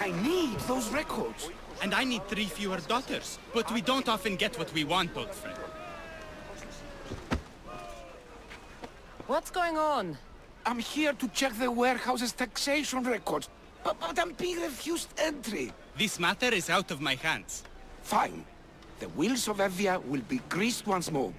I need those records. And I need 3 fewer daughters. But we don't often get what we want, old friend. What's going on? I'm here to check the warehouse's taxation records, but I'm being refused entry. This matter is out of my hands. Fine. The wheels of Evia will be greased once more.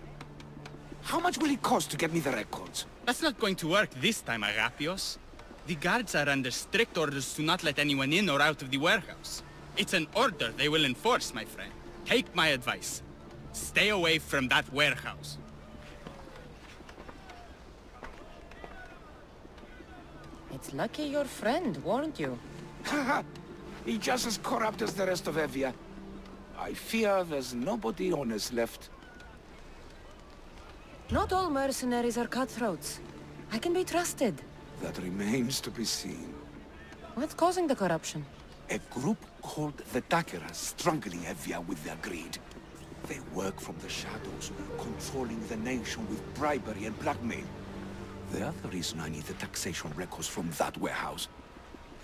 How much will it cost to get me the records? That's not going to work this time, Agapios. The guards are under strict orders to not let anyone in or out of the warehouse. It's an order they will enforce, my friend. Take my advice. Stay away from that warehouse. It's lucky your friend warned you. Haha! He's just as corrupt as the rest of Evia. I fear there's nobody honest left. Not all mercenaries are cutthroats. I can be trusted. That remains to be seen. What's causing the corruption? A group called the Dagger is strangling Evia with their greed. They work from the shadows, controlling the nation with bribery and blackmail. The other reason I need the taxation records from that warehouse.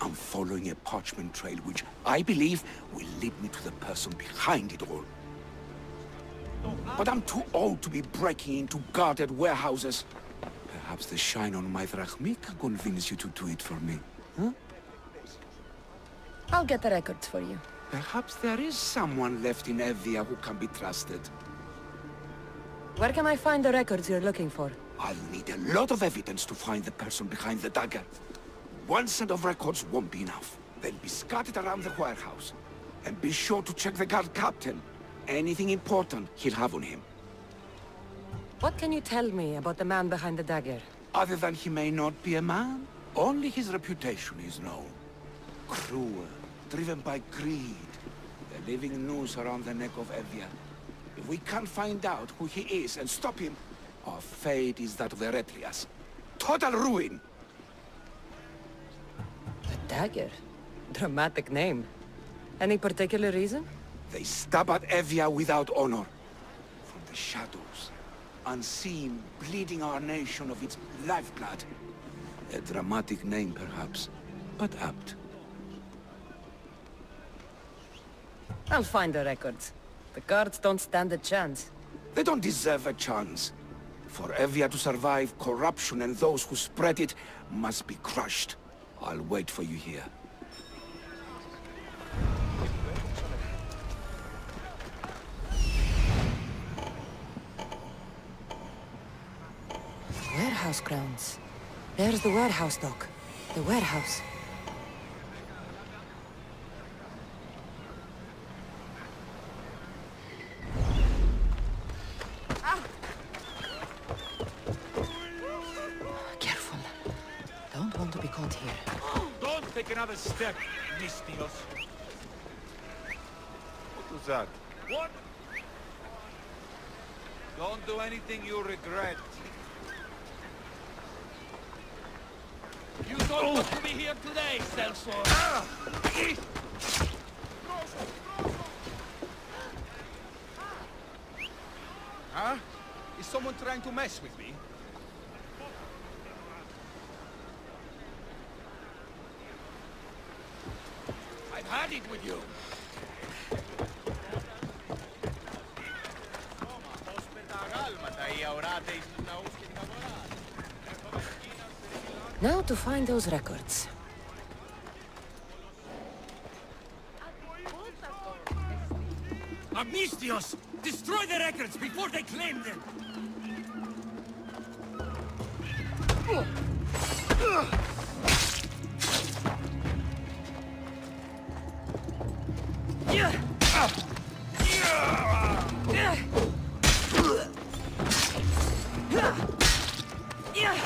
I'm following a parchment trail which I believe will lead me to the person behind it all. But I'm too old to be breaking into guarded warehouses. Perhaps the shine on my drachmi can convince you to do it for me, huh? I'll get the records for you. Perhaps there is someone left in Evia who can be trusted. Where can I find the records you're looking for? I'll need a lot of evidence to find the person behind the dagger. One set of records won't be enough. They'll be scattered around the warehouse. And be sure to check the guard captain. Anything important he'll have on him. What can you tell me about the man behind the dagger? Other than he may not be a man, only his reputation is known. Cruel, driven by greed. The living noose around the neck of Evia. If we can't find out who he is and stop him, our fate is that of the Eretrias. Total ruin! The dagger? Dramatic name. Any particular reason? They stab at Evia without honor. From the shadows. Unseen, bleeding our nation of its lifeblood. A dramatic name, perhaps, but apt. I'll find the records. The guards don't stand a chance. They don't deserve a chance. For Evia to survive, corruption and those who spread it must be crushed. I'll wait for you here. Warehouse grounds. There's the warehouse, Doc. The warehouse. Careful. Don't want to be caught here. Don't take another step, Mystios. What was that? What? Don't do anything you regret. You don't want to be here today, Celso. Huh? Is someone trying to mess with me? I've had it with you. Now to find those records. Amnistios! Destroy the records before they claim them!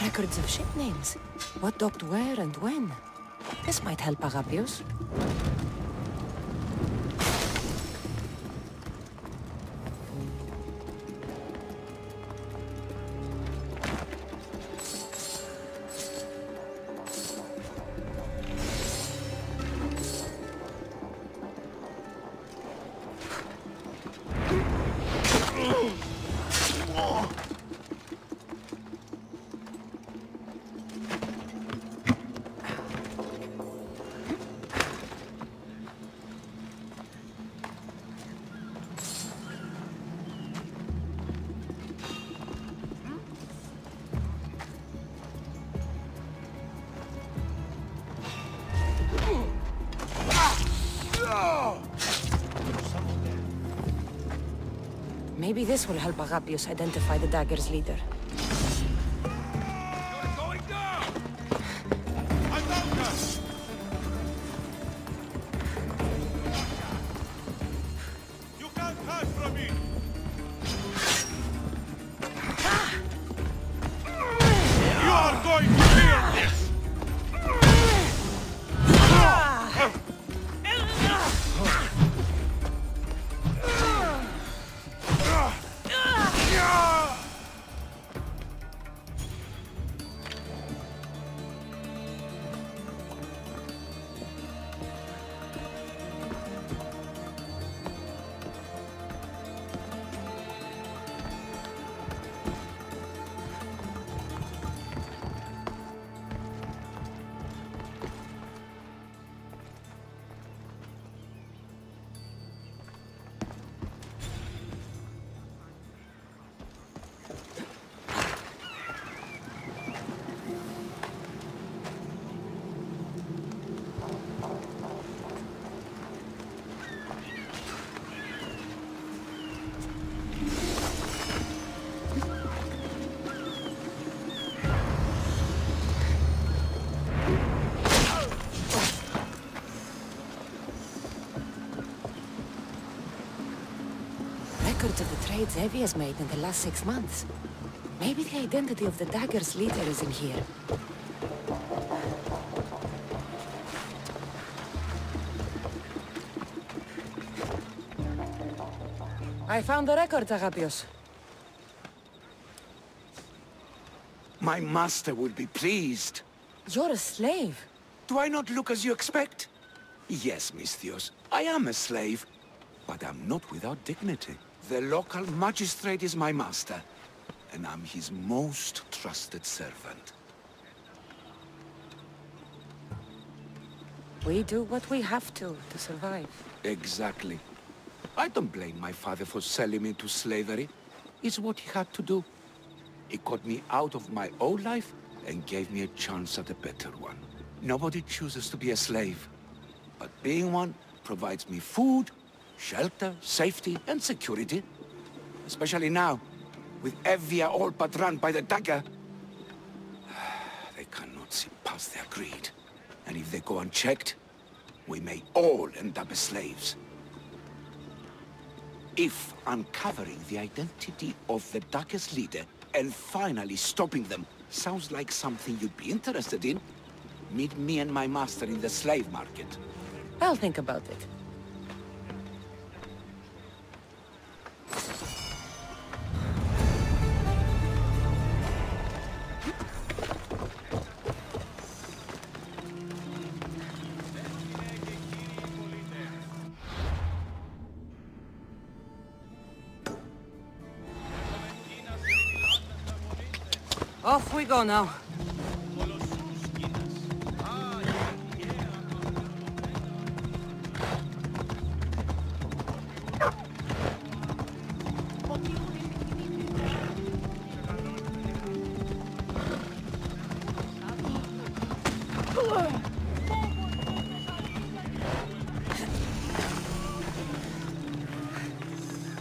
Records of ship names. What docked where and when. This might help Agapios. Maybe this will help Agapios identify the Dagger's leader. You're going down! I'm down! You can't hide from me! You are going to feel this! Records of the trades Evie has made in the last 6 months. Maybe the identity of the Dagger's leader is in here. I found the record, Agapios. My master will be pleased. You're a slave. Do I not look as you expect? Yes, Misthios, I am a slave, but I'm not without dignity. The local magistrate is my master, and I'm his most trusted servant. We do what we have to survive. Exactly. I don't blame my father for selling me to slavery. It's what he had to do. He got me out of my old life and gave me a chance at a better one. Nobody chooses to be a slave, but being one provides me food, shelter, safety, and security. Especially now, with Evia all but run by the Dagger. They cannot see past their greed. And if they go unchecked, we may all end up as slaves. If uncovering the identity of the Dagger's leader and finally stopping them sounds like something you'd be interested in, meet me and my master in the slave market. I'll think about it. Off we go now.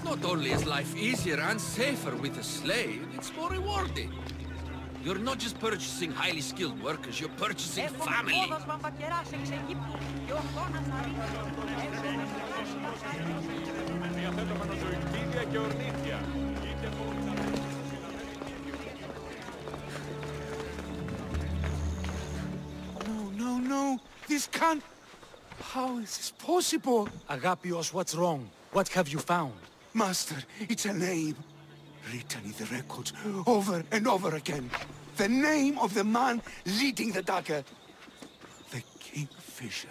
Not only is life easier and safer with a slave, it's more rewarding. You're not just purchasing highly skilled workers, you're purchasing family. No. This can't... How is this possible? Agapios, what's wrong? What have you found? Master, it's a name. Written in the records over and over again. The name of the man leading the Dagger. The KingFisher.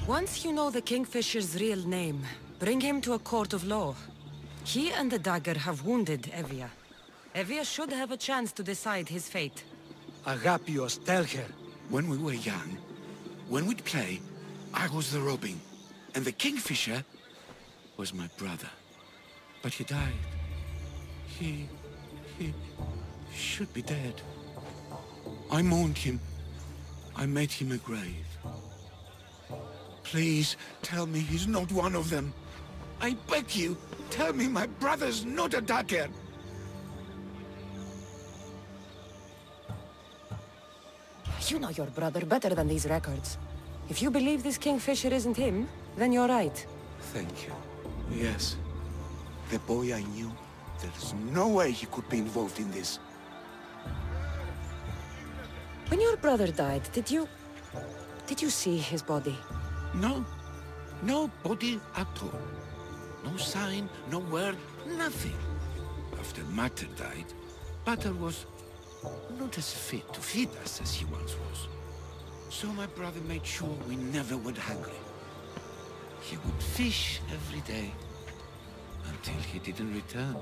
Once you know the KingFisher's real name, bring him to a court of law. He and the Dagger have wounded Evia. Evia should have a chance to decide his fate. Agapios, tell her. When we were young, when we'd play, I was the robin, and the KingFisher was my brother. But he died. He should be dead. I mourned him. I made him a grave. Please, tell me he's not one of them. I beg you, tell me my brother's not a Dagger. You know your brother better than these records. If you believe this KingFisher isn't him, then you're right. Thank you. Yes. The boy I knew, there's no way he could be involved in this. When your brother died, did you see his body? No. No body at all. No sign, no word, nothing. After Mater died, Pater was not as fit to feed us as he once was. So my brother made sure we never went hungry. He would fish every day, until he didn't return.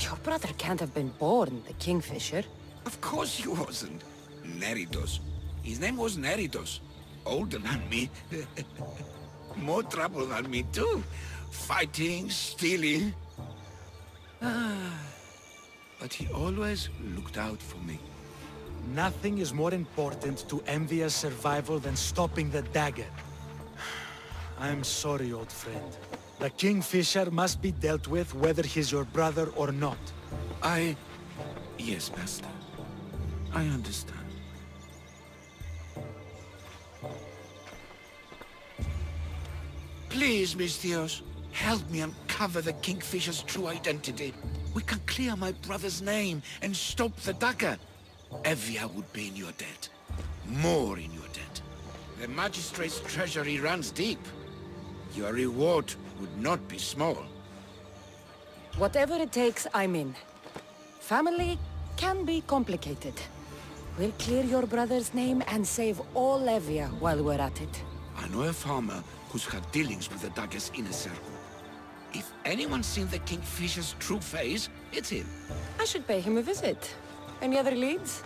Your brother can't have been born the KingFisher. Of course he wasn't. Neridos. His name was Neridos. Older than me. More trouble than me too. Fighting, stealing. But he always looked out for me. Nothing is more important to Envia's survival than stopping the Dagger. I'm sorry, old friend. The KingFisher must be dealt with whether he's your brother or not. Yes, Master. I understand. Please, Misthios, help me uncover the KingFisher's true identity. We can clear my brother's name and stop the Dagger. Evia would be in your debt. More in your debt. The Magistrate's treasury runs deep. Your reward would not be small. Whatever it takes, I'm in. Family can be complicated. We'll clear your brother's name and save all Evia while we're at it. I know a farmer who's had dealings with the Dagger's inner circle. If anyone's seen the KingFisher's true face, it's him. I should pay him a visit. Any other leads?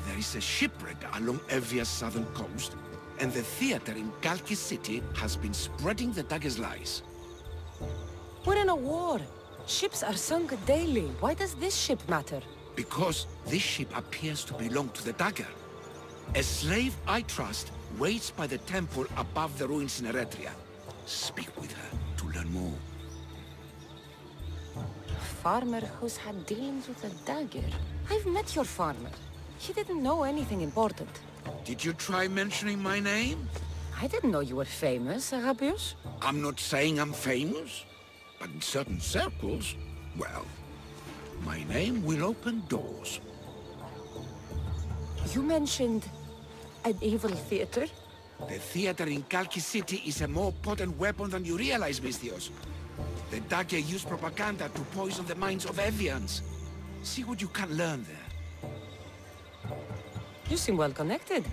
There is a shipwreck along Evia's southern coast, and the theater in Kalki City has been spreading the Dagger's lies. We're in a war. Ships are sunk daily. Why does this ship matter? Because this ship appears to belong to the Dagger. A slave I trust waits by the temple above the ruins in Eretria. Speak with her to learn more. Farmer who's had dealings with a Dagger. I've met your farmer. He didn't know anything important. Did you try mentioning my name? I didn't know you were famous, Agapios. I'm not saying I'm famous, but in certain circles, well, my name will open doors. You mentioned an evil theater? The theater in Kalki City is a more potent weapon than you realize, Misthios. The Dagger use propaganda to poison the minds of Evians. See what you can learn there. You seem well connected.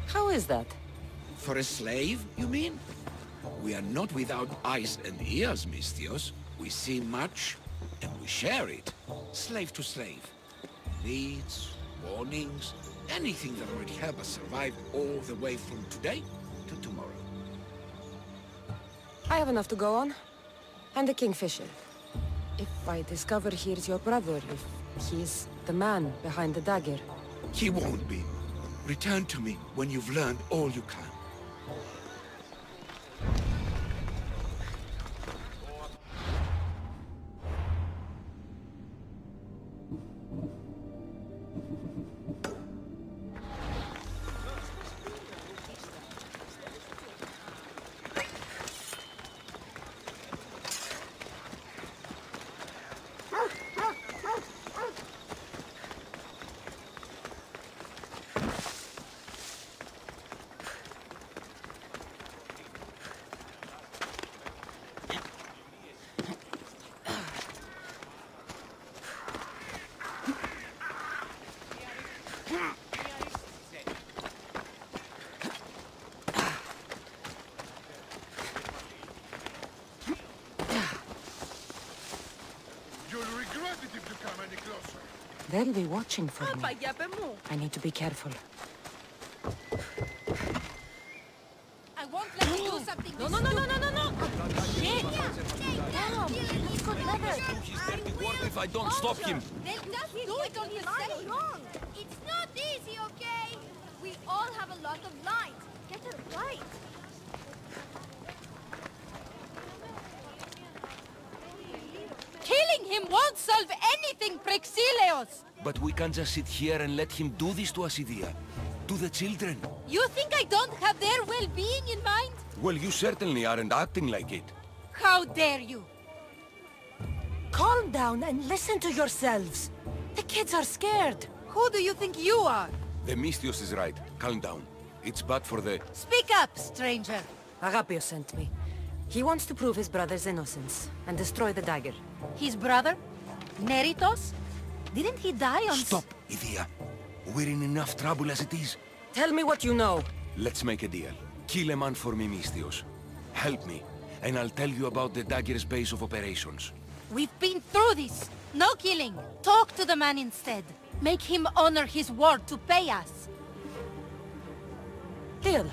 How is that? For a slave, you mean? We are not without eyes and ears, Misthios. We see much, and we share it. Slave to slave. Leads, warnings, anything that would help us survive all the way from today to tomorrow. I have enough to go on. And the KingFisher. If I discover he's your brother, if he's the man behind the Dagger. He won't be. Return to me when you've learned all you can. They'll be watching for me. I need to be careful. I won't let you do something. No! Shit! Damn! He's good leather. He's dirty work if I don't stop him. Then just do it on his wrong. It's not easy, okay? We all have a lot of lines. Get it right. Killing him won't solve anything, Praxilios! But we can't just sit here and let him do this to us, Idia. To the children. You think I don't have their well-being in mind? Well, you certainly aren't acting like it. How dare you! Calm down and listen to yourselves. The kids are scared. Who do you think you are? The Mystios is right. Calm down. It's bad for the... Speak up, stranger. Agapios sent me. He wants to prove his brother's innocence and destroy the dagger. His brother? Neritos? Didn't he die on... Stop, Idia. We're in enough trouble as it is. Tell me what you know. Let's make a deal. Kill a man for me, Mystios. Help me, and I'll tell you about the dagger's base of operations. We've been through this. No killing. Talk to the man instead. Make him honor his word to pay us. Deal.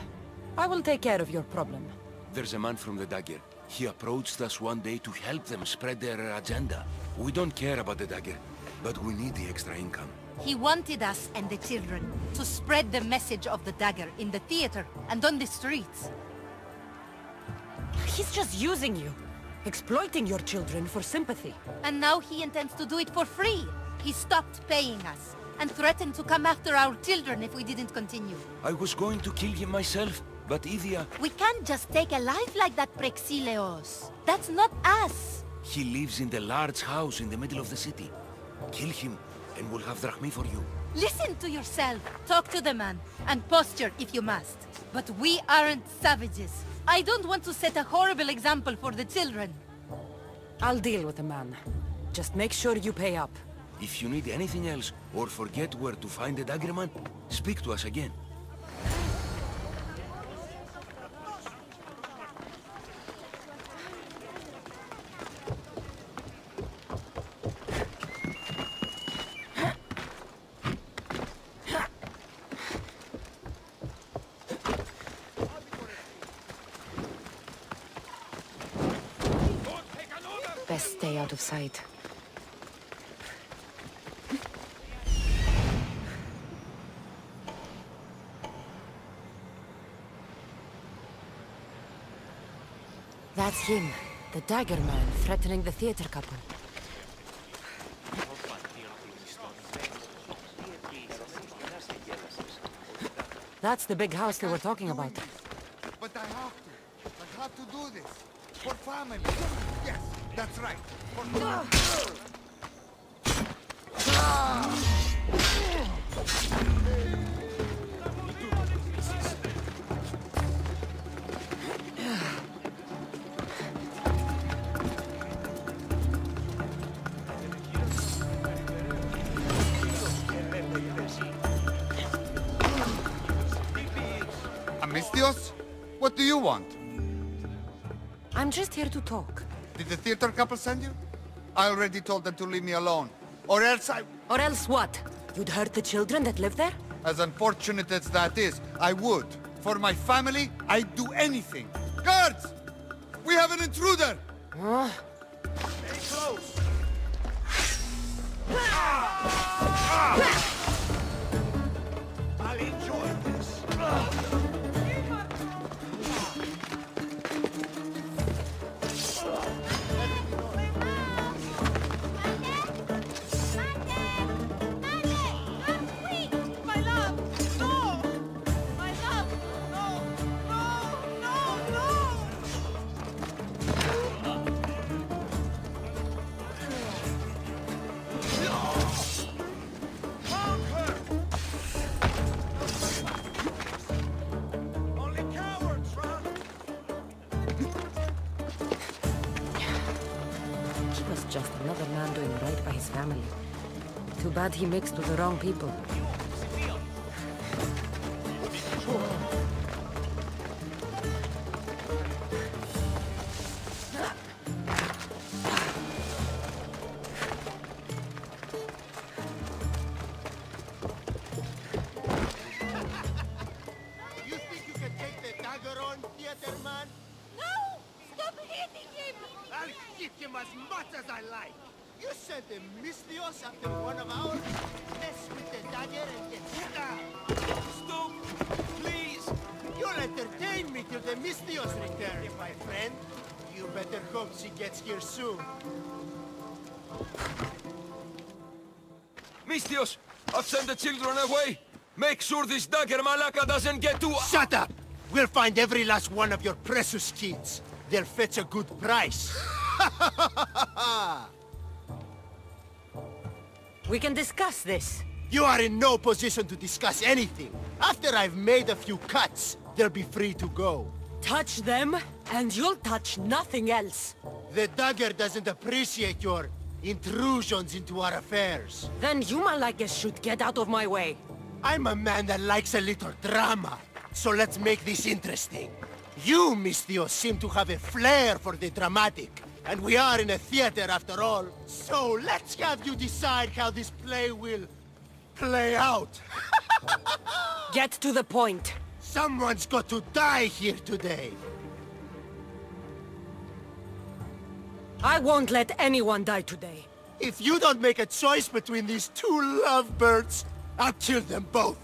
I will take care of your problem. There's a man from the dagger. He approached us one day to help them spread their agenda. We don't care about the dagger, but we need the extra income. He wanted us and the children to spread the message of the dagger in the theater and on the streets. He's just using you. Exploiting your children for sympathy. And now he intends to do it for free. He stopped paying us and threatened to come after our children if we didn't continue. I was going to kill him myself, but Idia... We can't just take a life like that, Praxilios. That's not us. He lives in the large house in the middle of the city. Kill him, and we'll have drachmi for you. Listen to yourself. Talk to the man, and posture if you must. But we aren't savages. I don't want to set a horrible example for the children. I'll deal with the man. Just make sure you pay up. If you need anything else, or forget where to find the dagger man, speak to us again. Best stay out of sight. That's him, the Dagger man, threatening the theater couple. That's the big house they were talking about. But I have to do this. For family. Yes, that's right. For Amistios? What do you want? I'm just here to talk. Did the theater couple send you? I already told them to leave me alone. Or else Or else what? You'd hurt the children that live there? as unfortunate as that is, I would. For my family, I'd do anything. Guards! We have an intruder! Stay close. I'll enjoy this. My love! No! My love! No! No! No! No! Only cowards run. He was just another man doing right by his family. Too bad he mixed with the wrong people. You think you can take the dagger on, theater man? No! Stop hitting him! I'll hit him as much as I like. You sent the Mystios after one of ours? Mess with the dagger and get stabbed. Stop, please. You let my friend. You better hope she gets here soon. Misthios, I've sent the children away. Make sure this Dagger Malaka doesn't get to... Shut up! We'll find every last one of your precious kids. They'll fetch a good price. We can discuss this. You are in no position to discuss anything. After I've made a few cuts, they'll be free to go. Touch them, and you'll touch nothing else. The Dagger doesn't appreciate your intrusions into our affairs. Then you Malakas should get out of my way. I'm a man that likes a little drama, so let's make this interesting. You, Misthios, seem to have a flair for the dramatic, and we are in a theater after all. So let's have you decide how this play will play out. Get to the point. Someone's got to die here today. I won't let anyone die today. If you don't make a choice between these two lovebirds, I'll kill them both.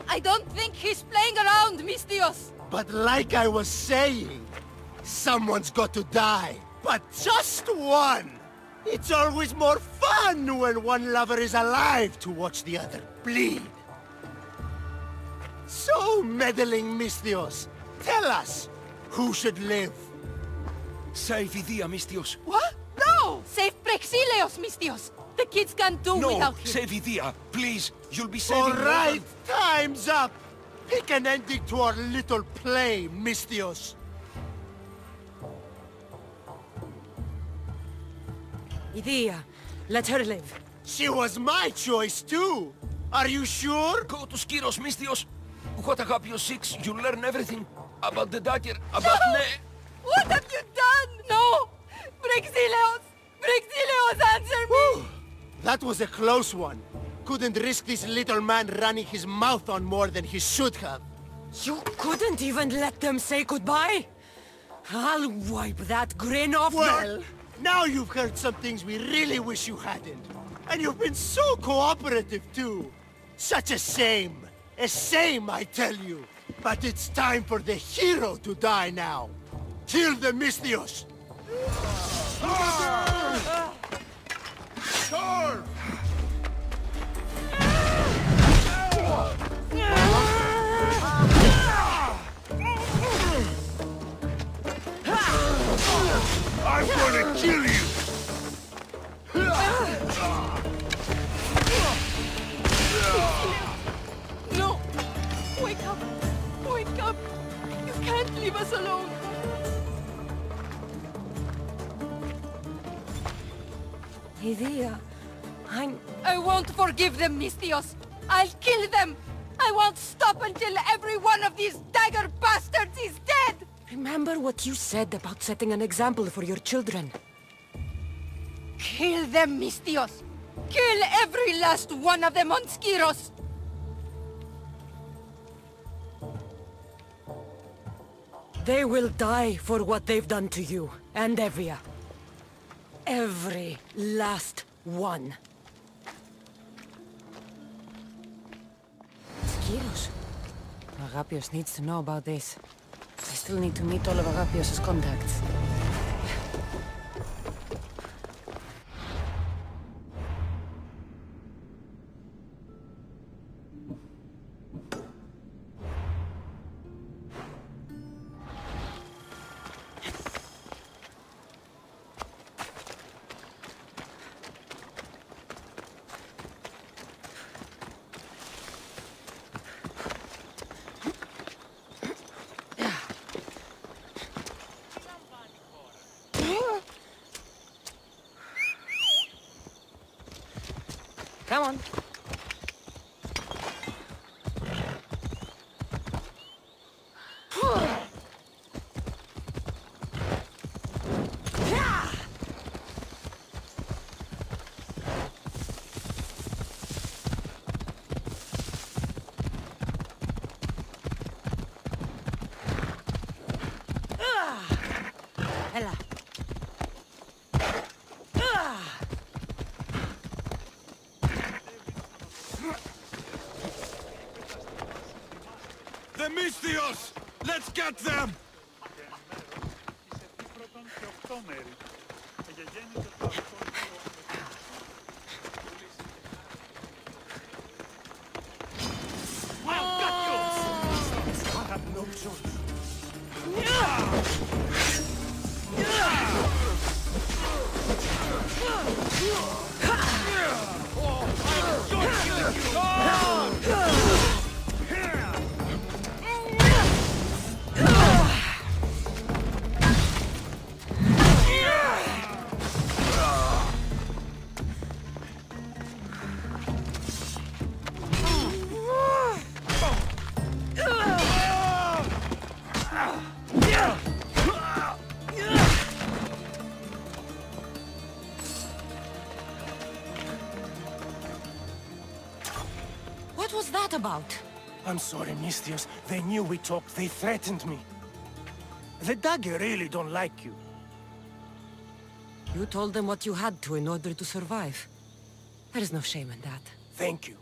I don't think he's playing around, Misthios. But like I was saying, someone's got to die. But just one! It's always more fun when one lover is alive to watch the other bleed. So, meddling Misthios, tell us, who should live? Save Idea, Misthios. What? No! Save Prexileos, Misthios. The kids can't do without him. Save Idea, please. You'll be saving... All right, time's up. Pick an ending to our little play, Misthios. Idea, let her live. She was my choice too. Are you sure? Go to Skiros, Misthios. What Agapio 6, you learn everything about the Dagger, about Ne... What have you done? No! Prexileos! Prexileos, answer me! That was a close one. Couldn't risk this little man running his mouth on more than he should have. You couldn't even let them say goodbye? I'll wipe that grin off your... Well, now you've heard some things we really wish you hadn't. And you've been so cooperative too. Such a shame. A shame, I tell you. But it's time for the hero to die now. Kill the Misthios! Charge! I'm gonna kill you! No! Wake up! Wake up! You can't leave us alone! Idea, I won't forgive them, Misthios! I'll kill them! I won't stop until every one of these Dagger bastards is dead! Remember what you said about setting an example for your children. Kill them, Misthios! Kill every last one of them on Skiros! They will die for what they've done to you, and Evia. Every last one. Skiros. Agapios needs to know about this. I still need to meet all of Agapios' contacts. Come on. Ella. The Misthios! Let's get them! What was that about? I'm sorry, Misthios. They knew we talked. They threatened me. The Dagger really don't like you. You told them what you had to in order to survive. There is no shame in that. Thank you.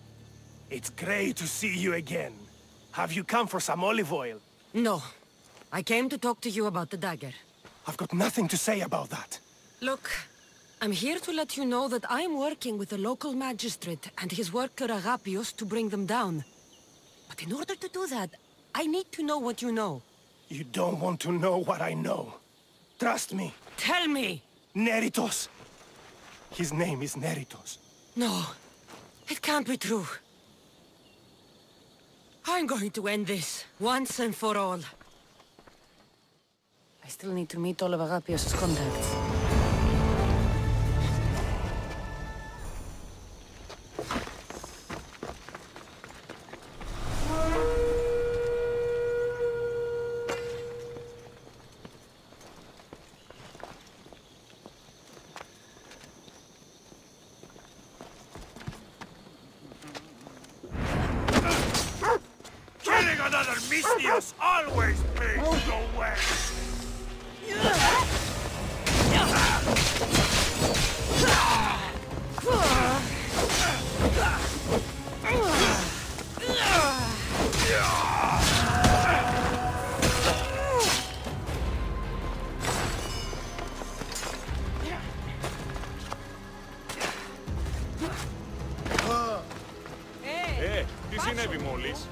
It's great to see you again. Have you come for some olive oil? No. I came to talk to you about the Dagger. I've got nothing to say about that. Look, I'm here to let you know that I'm working with the local magistrate and his worker Alexios to bring them down. But in order to do that, I need to know what you know. You don't want to know what I know. Trust me. Tell me! Neritos. His name is Neritos. No, it can't be true. I'm going to end this, once and for all. I still need to meet all of Alexios' contacts. Killing another Misthios always pays the way! Τι συνέβη μόλις?